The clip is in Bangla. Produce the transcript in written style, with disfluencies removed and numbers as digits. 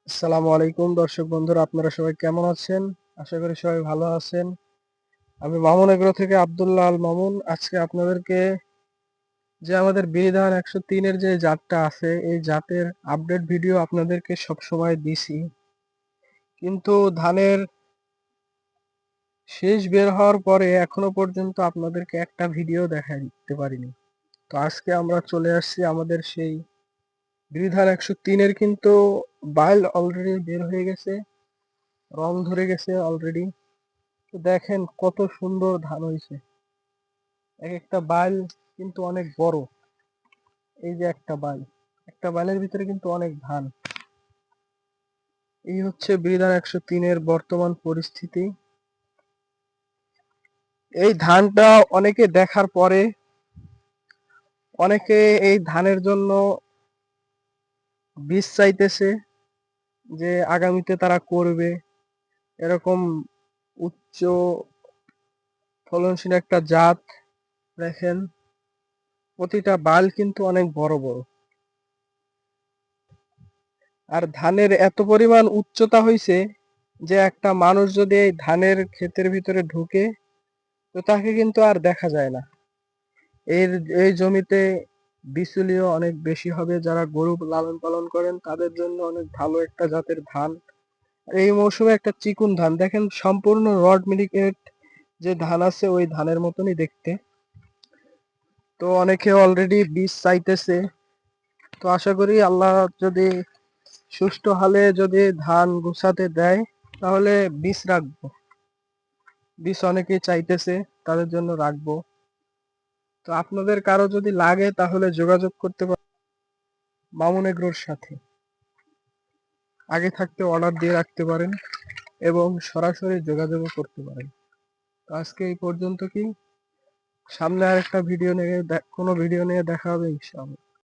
আসসালামু আলাইকুম দর্শক বন্ধুরা, আপনারা সবাই কেমন আছেন? আশা করি সবাই ভালো আছেন। আমি মামুন এগ্রো থেকে আব্দুল্লাহ আল মামুন। আজকে আপনাদেরকে যে আমাদের বিধান 103 এর যে জাতটা আছে, এই জাতের আপডেট ভিডিও আপনাদেরকে সবসময় দিছি। কিন্তু ধানের শেষ বের হওয়ার পরে এখনো পর্যন্ত আপনাদেরকে একটা ভিডিও দেখাতে পারিনি। তো আজকে আমরা চলে আসছি আমাদের সেই বিধান 103 এর, কিন্তু বাইল অলরেডি বের হয়ে গেছে, রং ধরে গেছে অলরেডি। তো দেখেন কত সুন্দর ধান হয়েছে। এক একটা বাইল কিন্তু অনেক বড়। এই যে একটা বাইল, একটা বাইলের ভিতরে কিন্তু অনেক ধান। এই হচ্ছে বিধান 103 এর বর্তমান পরিস্থিতি। এই ধানটা অনেকে দেখার পরে অনেকে এই ধানের জন্য বীজ চাইতেছে, যে আগামীতে তারা করবে এরকম উচ্চ ফলনশীল একটা জাত। দেখেন প্রতিটা বাইল কিন্তু অনেক বড় বড়। আর ধানের এত পরিমাণ উচ্চতা হইছে যে একটা মানুষ যদি এই ধানের ক্ষেতের ভিতরে ঢুকে, তো তাকে কিন্তু আর দেখা যায় না। এর এই জমিতে বিচুলিও অনেক বেশি হবে। যারা গরু লালন পালন করেন তাদের জন্য অনেক ভালো একটা জাতের ধান। এই মৌসুমে একটা চিকুন ধান দেখেন, সম্পূর্ণ রড মিনিকেট যে ধান আছে ওই ধানের মতনই দেখতে। তো অনেকে অলরেডি বীজ চাইতেছে। তো আশা করি আল্লাহ যদি সুষ্ঠু হালে যদি ধান গুছাতে দেয়, তাহলে বীজ রাখবো। বীজ অনেকেই চাইতেছে, তাদের জন্য রাখবো। তো আপনাদের কারো যদি লাগে তাহলে যোগাযোগ করতে পারেন মামুন এগ্রোর সাথে। আগে থাকতে অর্ডার দিয়ে রাখতে পারেন এবং সরাসরি যোগাযোগও করতে পারেন। তো আজকে এই পর্যন্ত। কি সামনে আরেকটা ভিডিও নিয়ে কোনো ভিডিও নিয়ে দেখা হবে ইনশাআল্লাহ।